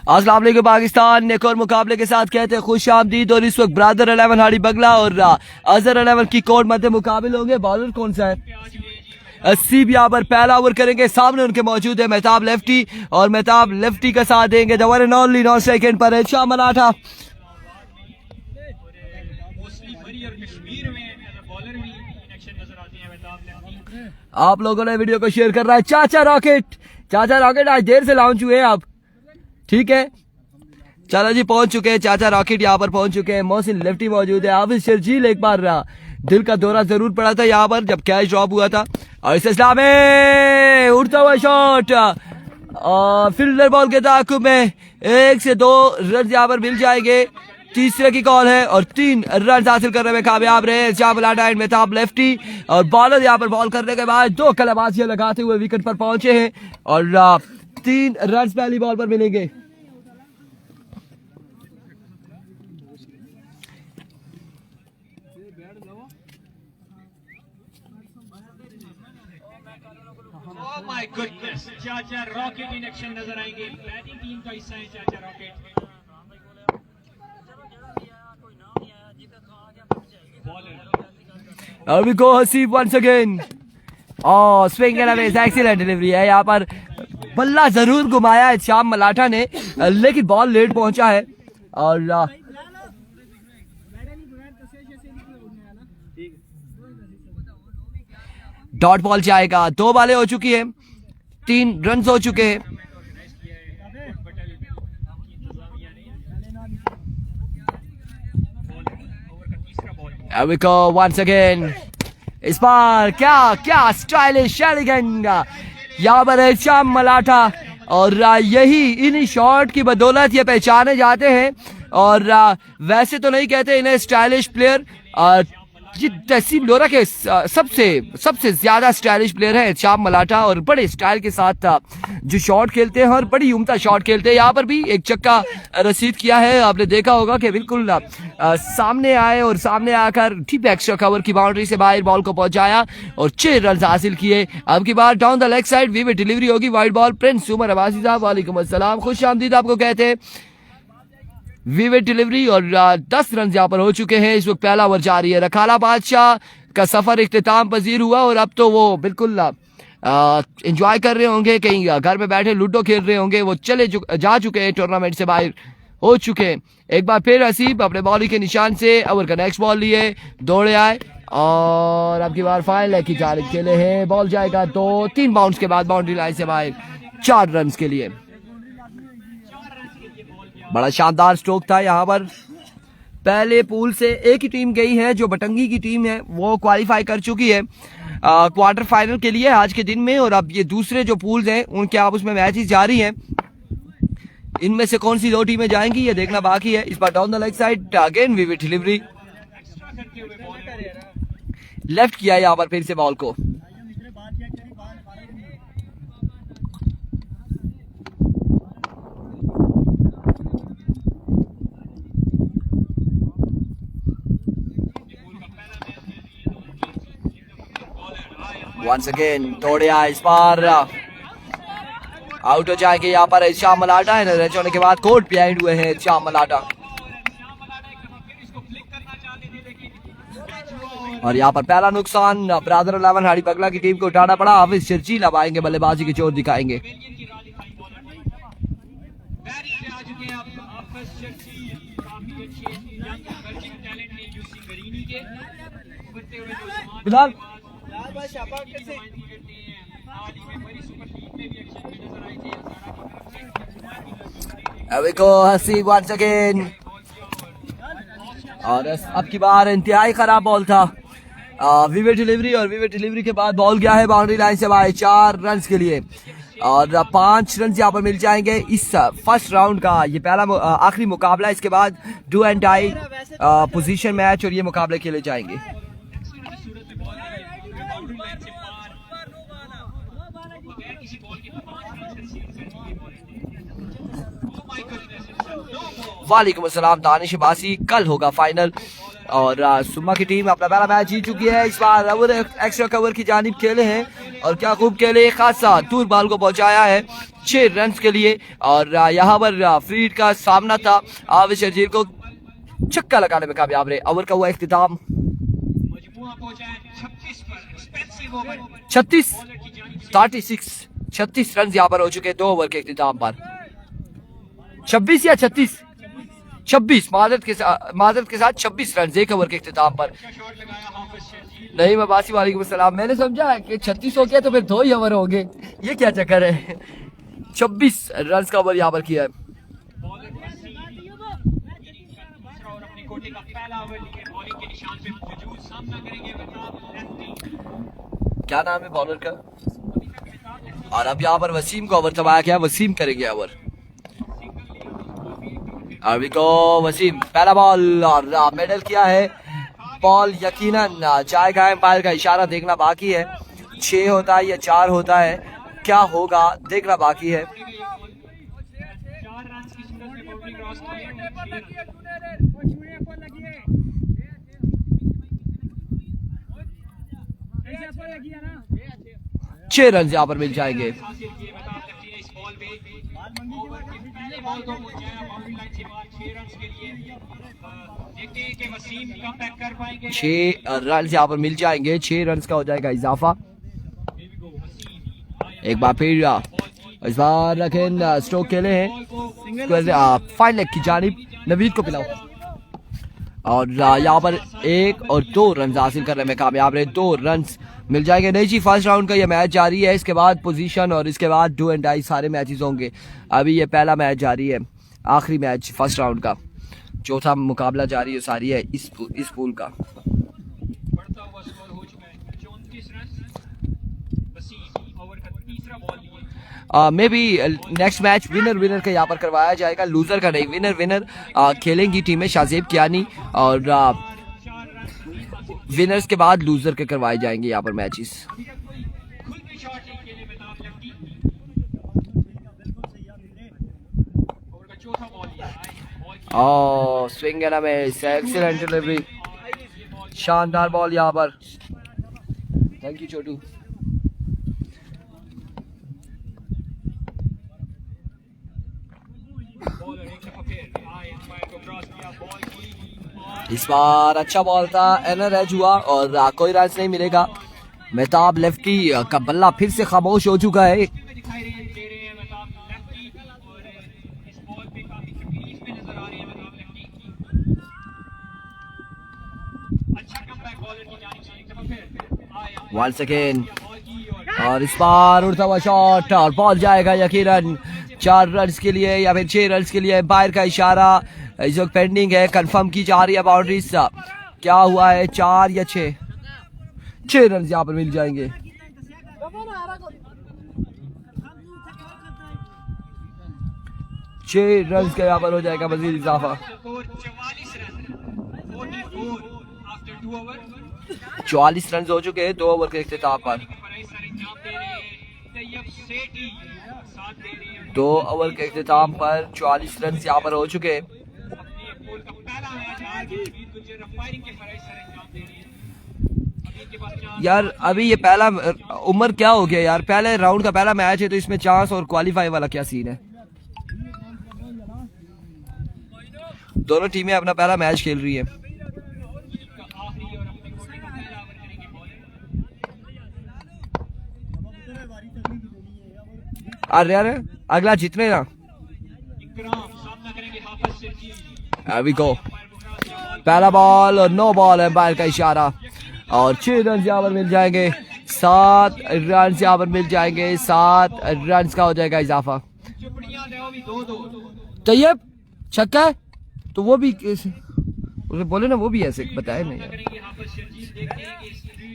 अस्सलाम वालेकुम पाकिस्तान, एक और मुकाबले के साथ कहते हैं खुश आमदीद। और इस वक्त ब्रादर 11 हाड़ी बगला और अजहर 11 की कोर्ट मध्य मुकाबले होंगे। बॉलर कौन सा है? अस्सीब यहाँ पर पहला ओवर करेंगे। सामने उनके मौजूद है मेहताब लेफ्टी, और मेहताब लेफ्टी का साथ देंगे the one and only 9 second पर है शाह मलाठा। आप लोगों ने वीडियो को शेयर कर रहा है चाचा रॉकेट। चाचा रॉकेट आज देर से लॉन्च हुए आप, ठीक है? चलो जी, पहुंच चुके हैं चाचा रॉकेट, यहाँ पर पहुंच चुके हैं। मोहसिन लेफ्टी मौजूद है। हाफिज शर्जील एक बार दिल का दौरा जरूर पड़ा था यहाँ पर जब कैच ड्रॉप हुआ था। और इस इस्लाम में उड़ता हुआ शॉट, फील्डर बॉल के ताक़ुब में 1 से 2 रन यहाँ पर मिल जाएंगे। तीसरे की कॉल है और 3 रन हासिल करने में कामयाब रहे शाह मलाठा एंड मेहताब लेफ्टी। और बॉलर यहाँ पर बॉल करने के बाद 2 कलाबाजियां लगाते हुए विकेट पर पहुंचे हैं और 3 रन पहली बॉल पर मिलेंगे। Oh my goodness, चाचा रॉकेट इन एक्शन नजर आएंगे। बैटिंग टीम का हिस्सा है चाचा rocket. Here we go, Hasib once again. Oh, swing and a miss, excellent delivery है यहाँ पर। बल्ला जरूर घुमाया है शाह मलाठा ने, लेकिन बॉल लेट पहुंचा है और डॉट बॉल जाएगा। 2 बॉलें हो चुकी है, 3 रन हो चुके हैं। Here we go once again. इस बार क्या स्टाइलिश एलिगेंट यहाँ पर है शाह मलाठा, और यही इन्हीं शॉट की बदौलत ये पहचाने जाते हैं। और वैसे तो नहीं कहते इन्हें स्टाइलिश प्लेयर, ये तहसील लोरा के सबसे ज्यादा स्टाइलिश प्लेयर है शाह मलाठा, और बड़े स्टाइल के साथ जो शॉट खेलते हैं और बड़ी उम्दा शॉट खेलते हैं। यहाँ पर भी एक छक्का रसीद किया है, आपने देखा होगा कि बिल्कुल सामने आए और सामने आकर ठीक एक्स्ट्रा कवर की बाउंड्री से बाहर बॉल को पहुंचाया और 6 रन हासिल किए। अब की बार down the leg side vivid delivery होगी, wide ball. Prince Umar Abbasi साहब वालेकुम अस्सलाम, खुश आमदीद आपको कहते हैं। विविड डिलीवरी और 10 रन यहाँ पर हो चुके हैं। इस वक्त पहला ओवर जारी है। रखाला बादशाह का सफर इख्तिताम पजीर हुआ और अब तो वो बिल्कुल एंजॉय कर रहे होंगे, कहीं घर में बैठे लूडो खेल रहे होंगे। वो जा चुके हैं, टूर्नामेंट से बाहर हो चुके हैं। एक बार फिर हसीब अपने बॉलिंग के निशान से ओवर का नेक्स्ट बॉल लिए, दौड़े आए और अब की बार फाइनल लेग की जानिब खेले हैं। बॉल जाएगा 2-3 बाउंस के बाद बाउंड्री लाइन से बाहर 4 रन के लिए। बड़ा शानदार स्ट्रोक था यहाँ पर। पहले पूल से एक ही टीम गई है, जो बटंगी की टीम है वो क्वालिफाई कर चुकी है क्वार्टर फाइनल के लिए आज के दिन में। और अब ये दूसरे जो पूल्स हैं उनके आप उसमें मैचेस जारी हैं। इनमें से कौन सी 2 टीमें जाएंगी ये देखना बाकी है। इस बार down the leg side again vivid delivery, left किया यहाँ पर फिर से बॉल को। Once again दौड़े आए, इस बार आउट हो जाएंगे यहाँ पर शाह मलाठा है। रन होने के बाद कोर्ट बिहाइंड हुए हैं शाह मलाठा, और यहाँ पर पहला नुकसान ब्रादर 11 हाड़ी बगला की टीम को उठाना पड़ा। हाफिज शर्जील अब आएंगे, बल्लेबाजी की जोर दिखाएंगे। फिलहाल हसीब once again, और अब की बार इंतहाई खराब बॉल था। विविड डिलीवरी, और विविड डिलीवरी के बाद बॉल गया है बाउंड्री लाइन से बाहर 4 रन के लिए, और 5 रन यहाँ पर मिल जाएंगे इस फर्स्ट राउंड का। ये पहला आखिरी मुकाबला, इसके बाद do and die position match और ये मुकाबले खेले जाएंगे। वालेकुम अस्सलाम दानिश अब्बासी। कल होगा फाइनल और सुरमा की टीम अपना पहला मैच जीत चुकी है। इस बार ओवर एक्स्ट्रा कवर की जानिब खेले हैं और क्या खूब खेले, खासा दूर बाल को पहुंचाया है 6 रन के लिए। और यहाँ पर फ्रीड का सामना था, आवेश शर्जील को छक्का लगाने में कामयाब रहे। ओवर का हुआ इख्तिताम, 36 रन यहाँ पर हो चुके 2 ओवर के इख्तिताम पर। 26 या 36, 26 माजरत के साथ 26 रन 1 ओवर के इख्तिताम पर। नहीं मबासी वालेकुम सलाम, मैंने समझा कि 36 हो गया तो फिर 2 ही ओवर हो गए, ये क्या चक्कर है। 26 रन का ओवर यहाँ पर किया है। क्या नाम है बॉलर का, और अब यहाँ पर वसीम को ओवर थमाया गया, वसीम करेंगे ओवर। अभी को वसीम पहला बॉल और मेडल किया है, बॉल यकीनन जाएगा, एम्पायर का इशारा देखना बाकी है, 6 होता है या 4 होता है, क्या होगा देखना बाकी है। छह रन यहाँ पर मिल जाएंगे। छह रन यहाँ पर मिल जाएंगे, 6 रन का हो जाएगा इजाफा। एक बार फिर इस बार रखें स्ट्रोक खेले हैं, फाइन लेग की जानिब नवीद को पिलाओ, और यहाँ पर 1 और 2 रन हासिल करने में कामयाब रहे। 2 रन मिल जाएंगे। नहीं जी, फर्स्ट राउंड का ये मैच जारी है, इसके बाद पोजीशन और इसके बाद डू एंड डाई सारे मैचेस होंगे। अभी ये पहला मैच जारी है, आखिरी मैच फर्स्ट राउंड का, चौथा मुकाबला जारी है सारी है इस पूल का। May be next match winner का यहाँ पर करवाया जाएगा, लूजर का नहीं। विनर खेलेंगी टीमें शाहजेब कियानी, और विनर्स के बाद लूजर के करवाए जाएंगे यहाँ पर मैचेस। स्विंग है ना में एक्सीलेंट डिलीवरी, शानदार बॉल यहाँ पर। थैंक यू छोटू। इस बार अच्छा बॉल था, एनर एज हुआ और कोई रन नहीं मिलेगा। मेहताब लेफ्टी का बल्ला फिर से खामोश हो चुका है। वंस अगेन, और इस बार उड़ता हुआ शॉट और बॉल जाएगा यकीनन 4 रन के लिए या फिर 6 रन के लिए। बाहर का इशारा इस वक्त पेंडिंग है, कंफर्म की जा रही है बाउंड्रीज। क्या हुआ है, 4 या 6 रन यहाँ पर मिल जाएंगे। छह रन का यहाँ पर हो जाएगा मजीद इजाफा। 44 रन हो चुके हैं 2 ओवर के इख्तिताम पर। 2 ओवर के इख्तिताम पर 44 रन यहाँ पर हो चुके हैं। यार अभी ये पहला उम्र क्या हो गया यार, पहले राउंड का पहला मैच है तो इसमें चांस और क्वालिफाई वाला क्या सीन है। दोनों टीमें अपना पहला मैच खेल रही है। अरे यार अगला जीतने ना। अभी को पहला बॉल और नो बॉल है, बाहर का इशारा, और 6 रन यहाँ पर मिल जाएंगे। 7 रन यहाँ पर मिल जाएंगे, 7 रन का हो जाएगा इजाफा। तैयब छक्का तो वो भी उसे बोले ना, वो भी ऐसे बताए नहीं यार।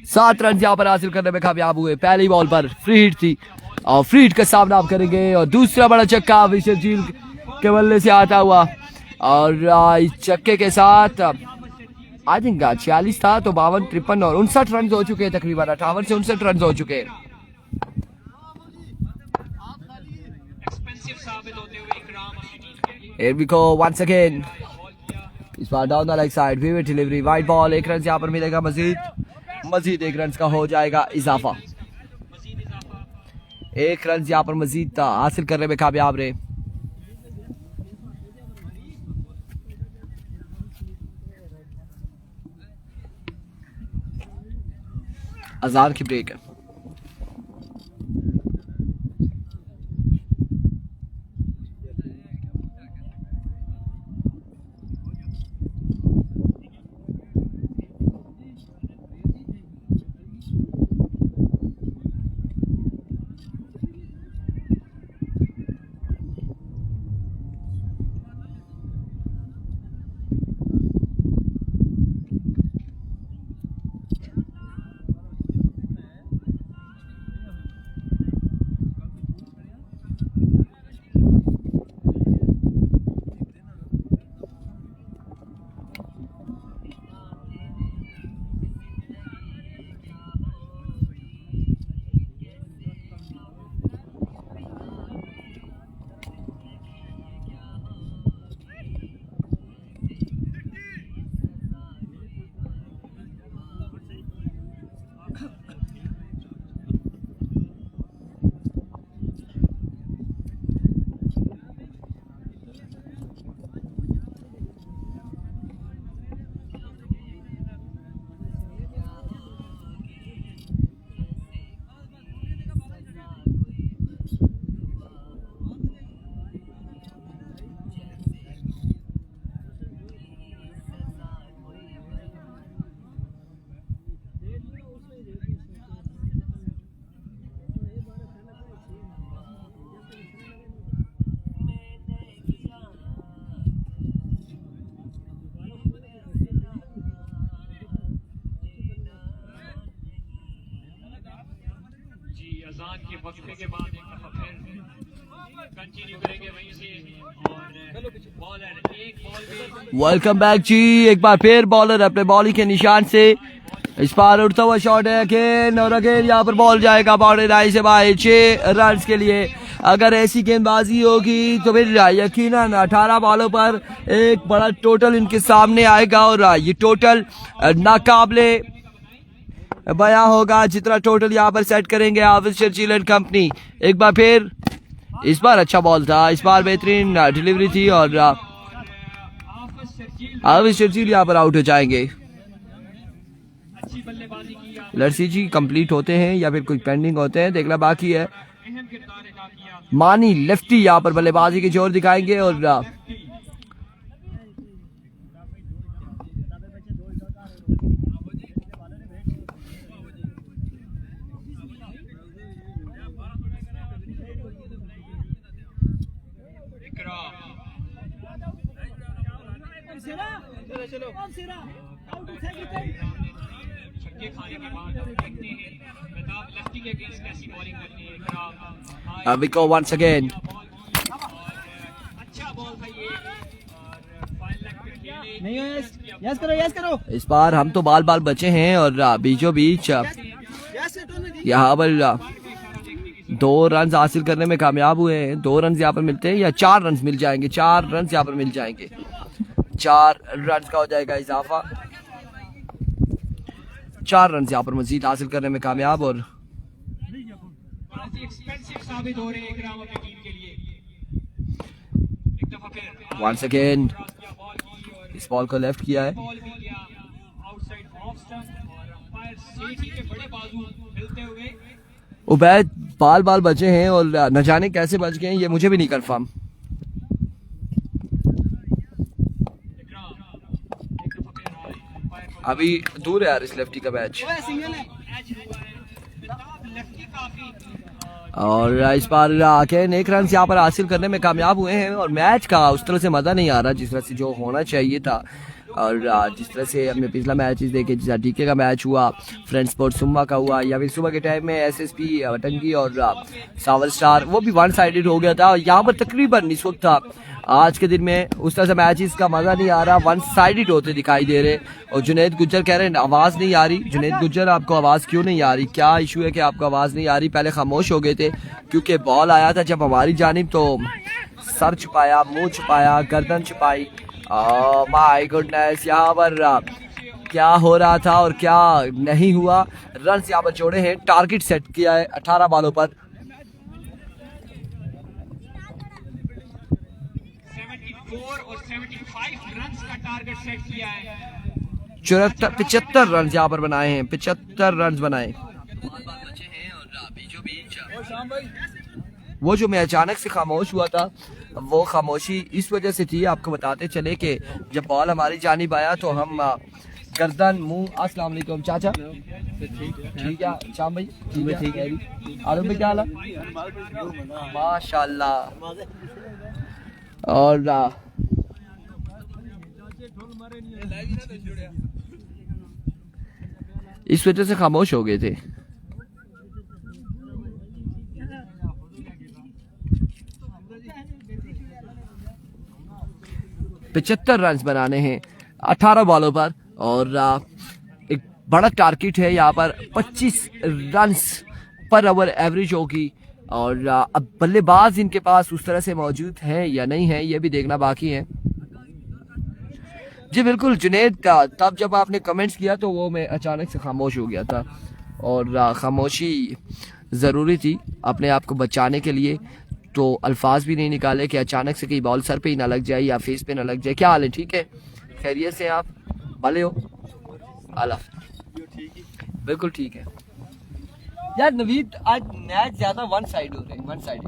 7 रन यहाँ पर हासिल करने में कामयाब हुए। पहली बॉल पर फ्री हिट थी और फ्री हिट का सामना आप करेंगे, और दूसरा बड़ा छक्का विशेष झील के बल्ले से आता हुआ, और इस छक्के के साथ आई थिंक 46 था तो 52, 53 और 59 रन हो चुके हैं, तकरीबन 58 से 59 रन हो चुके हैं। Here we go once again. इस बार down the leg side, vivid delivery, wide ball, 1 run यहाँ पर मिलेगा मजीद 1 रन का हो जाएगा इजाफा। 1 रन यहाँ पर मजीद हासिल करने में कामयाब रहे। अजान की ब्रेक है। अजान के वक्फे के बाद एक दफा फिर कंटिन्यू करेंगे वहीं से और बॉलर एक बॉल में वेलकम बैक जी। एक बार फिर बॉलर अपने बॉलिंग के निशान से इस बार उड़ता हुआ शॉट है अगेन और अगेन यहाँ पर बॉल जाएगा बाउंड्री लाइन से बाहर 6 रन के लिए। अगर ऐसी गेंदबाजी होगी तो फिर यकीनन 18 बॉलों पर एक बड़ा टोटल इनके सामने आएगा और ये टोटल नाकाबिले बयां होगा जितना टोटल यहाँ पर सेट करेंगे हाफिज शर्जील एंड कंपनी। एक बार फिर इस बार अच्छा बॉल था, इस बार बेहतरीन डिलीवरी थी और हाफिज शर्जील यहाँ पर आउट हो जाएंगे। अच्छी बल्लेबाजी की लड़सी जी कंप्लीट होते हैं या फिर कुछ पेंडिंग होते हैं देखना बाकी है। अहम किरदार अदा किया मानी लेफ्टी यहाँ पर बल्लेबाजी की जोर दिखाएंगे और छक्के खाने के बाद देखते हैं प्रताप लेफ्टी के अगेंस्ट कैसी बॉलिंग करते हैं। Vico once again। अच्छा बॉल था ये और फाइनल लेग पे खेले नहीं यस करो इस बार हम तो बाल बाल बचे हैं और बीचों बीच यहाँ पर 2 रन हासिल करने में कामयाब हुए हैं। 2 रन यहाँ पर मिलते हैं या 4 रन मिल जाएंगे, 4 रन यहाँ पर मिल जाएंगे, 4 रन का हो जाएगा इजाफा। 4 रन यहाँ पर मजीद हासिल करने में कामयाब और एक्सपेंसिव साबित हो रहे हैं इकराम अपनी टीम के लिए। एक दफा फिर वंस अगेन बॉल की और इस बॉल को लेफ्ट किया है। बॉल भी किया आउटसाइड ऑफ स्टंप और अंपायर सेठी के बड़े बाजू मिलते हुए उबैद बाल बाल बचे हैं और न जाने कैसे बच गए हैं ये मुझे भी नहीं कंफर्म। अभी दूर है यार इस लेफ्टी का मैच और इस बार आके 1 रन यहाँ पर हासिल करने में कामयाब हुए हैं और मैच का उस तरह से मजा नहीं आ रहा जिस तरह से जो होना चाहिए था। और जिस तरह से हमने पिछला मैचेस देखे, जैसा डीके का मैच हुआ, फ्रेंड स्पोर्ट सुम्मा का हुआ या फिर सुबह के टाइम में एसएसपी टंगी और सावर स्टार, वो भी 1 साइडेड हो गया था। और यहाँ पर तकरीबन इस वक्त था आज के दिन में उस तरह से मैचेस का मजा नहीं आ रहा, 1 साइडेड होते दिखाई दे रहे। और जुनैद गुज्जर कह रहे हैं आवाज नहीं आ रही। जुनैद गुज्जर आपको आवाज क्यों नहीं आ रही, क्या इशू है कि आपको आवाज नहीं आ रही? पहले खामोश हो गए थे क्योंकि बॉल आया था जब हमारी जानिब तो सर छुपाया, मुंह छुपाया, गर्दन छुपाई। माय गुडनेस, यहाँ पर क्या हो रहा था और क्या नहीं हुआ। रन यहाँ पर जोड़े हैं, टारगेट सेट किया है 18 बॉलों पर। 75 रन का टारगेट सेट किया है। 75 रन यहाँ पर बनाए हैं, 75 रन बनाए। वो जो मैं अचानक से खामोश हुआ था, वो खामोशी इस वजह से थी, आपको बताते चले कि जब बॉल हमारी जानिब आया तो हम गर्दन मुंह। अस्सलाम वालेकुम चाचा, ठीक है शाम भाई, ठीक है आलम भाई, क्या हाल है? माशाल्लाह। और इस वजह से खामोश हो गए थे। पचहत्तर रन बनाने हैं 18 बॉलों पर, और एक बड़ा टारगेट है यहाँ पर 25 रन पर ओवर एवरेज होगी। और अब बल्लेबाज इनके पास उस तरह से मौजूद है या नहीं है, ये भी देखना बाकी है। जी बिल्कुल जुनेद, तब जब आपने कमेंट्स किया तो वो मैं अचानक से खामोश हो गया था, और खामोशी ज़रूरी थी अपने आप को बचाने के लिए। तो अल्फाज भी नहीं निकाले कि अचानक से कहीं बॉल सर पे ही ना लग जाए या फेस पे ना लग जाए। क्या हाल है? ठीक है, खैरियत से आप भले हो? आला बिल्कुल ठीक है यार। नवीद, आज मैच ज्यादा वन साइड हो रहे हैं, वन साइड।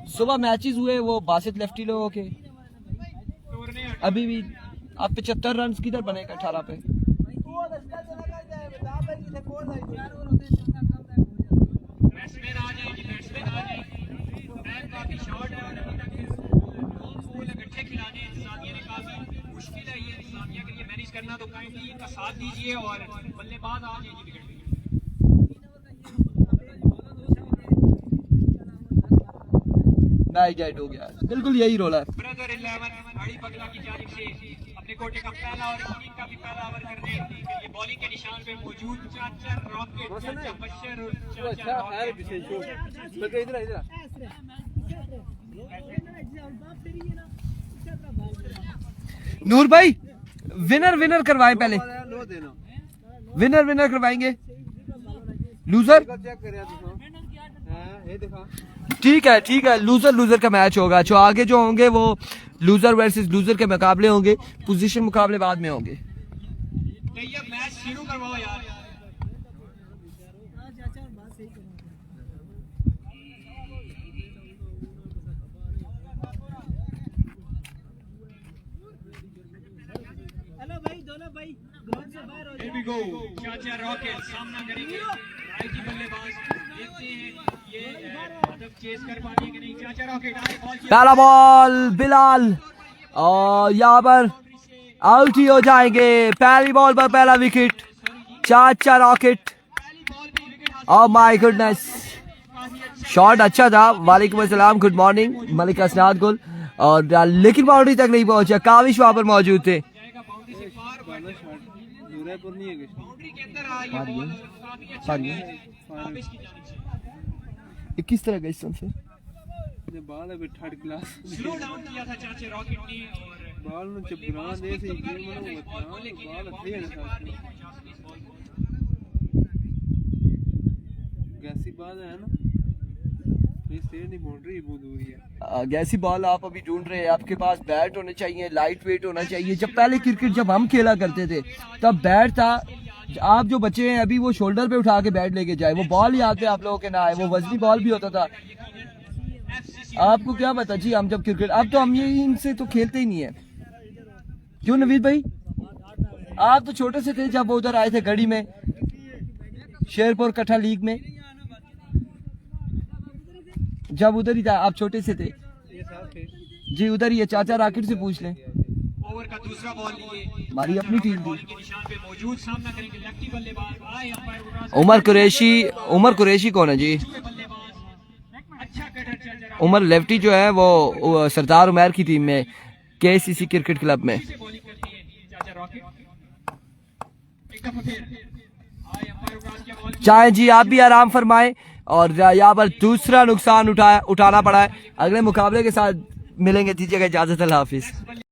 सुबह मैचेस हुए वो बासित लेफ्टी लोगों के, अभी भी आप 75 रन किधर बनेगा 18 पे? करना तो काइंडली इनका साथ दीजिए और बल्लेबाज आ जाइए विकेट पे। मैच डेड हो गया, बिल्कुल यही रोल है। ब्रदर 11 बड़ी बगला की जानिब से अपने कोटे का पहला और इनिंग का भी पहला ओवर करने के लिए बॉलिंग के निशान पे मौजूद चाचा रॉकेट, चाचा बशर और चाचा नूर भाई विनर करवाएं पहले, विनर करवाएंगे। लूजर ठीक है, लूजर का मैच होगा। जो आगे जो होंगे वो लूजर वर्सेस लूजर के मुकाबले होंगे, पोजीशन मुकाबले बाद में होंगे। मैच शुरू करवाओ यार। Here we go. चाचा रॉकेट सामना करेंगे राइटी बल्लेबाज, देखते हैं ये मतलब चेस कर पाएंगे कि नहीं। चाचा रॉकेट आए, पहला बॉल बिलाल, और यहाँ पर आउट ही हो जाएंगे। पहली बॉल पर पहला विकेट चाचा rocket. Oh my goodness, shot अच्छा था। वालेकुम अस्सलाम, गुड मॉर्निंग मलिक असनाद गुल, और लेकिन बाउंड्री तक नहीं पहुंचा। काविश वहां पर मौजूद थे। किस तरह गई से बाल अभी थर्ड क्लास स्लो डाउन किया था चाचा रॉकेट ने, और बाल में चपरान दे से गेम में बाल थे ना गैसी बाल है ना, ये से नहीं बाउंड्री बहुत दूर है। गैसी बॉल आप अभी ढूंढ रहे हैं। आपके पास बैट होने चाहिए, लाइट वेट होना चाहिए। जब पहले क्रिकेट जब हम खेला करते थे तब बैट था। आप जो बच्चे हैं अभी वो शोल्डर पे उठा के बैट लेके जाए, वो बॉल याद है आप लोगों के ना आए, वो वजनी बॉल भी होता था। आपको क्या पता जी, हम जब क्रिकेट, अब तो हम ये इनसे तो खेलते ही नहीं है। क्यों नवीद भाई, आप तो छोटे से थे जब वो उधर आए थे गढ़ी में, शेरपुर कट्ठा लीग में, जब उधर ही था आप छोटे से थे जी, उधर ही है। चाचा राकेट से पूछ लें। ओवर का दूसरा बॉल लिए हमारी अपनी टीम थी। के निशान पे मौजूद, सामना करेंगे लेफ्टी बल्लेबाज आए अंपायर को पास। उमर कुरैशी कौन है जी? बल्लेबाज अच्छा कटर चाचा उमर लेफ्टी जो है वो सरदार उमर की टीम में, केसीसी क्रिकेट क्लब में। से बॉलिंग करती है चाचा रॉकेट। एक दफा फिर आए अंपायर को पास किया बॉल। चाहे जी आप भी आराम फरमाएं, और यहाँ पर दूसरा नुकसान उठाना पड़ा है। अगले मुकाबले के साथ मिलेंगे, दीजिएगा इजाजत, अल्लाह हाफिज।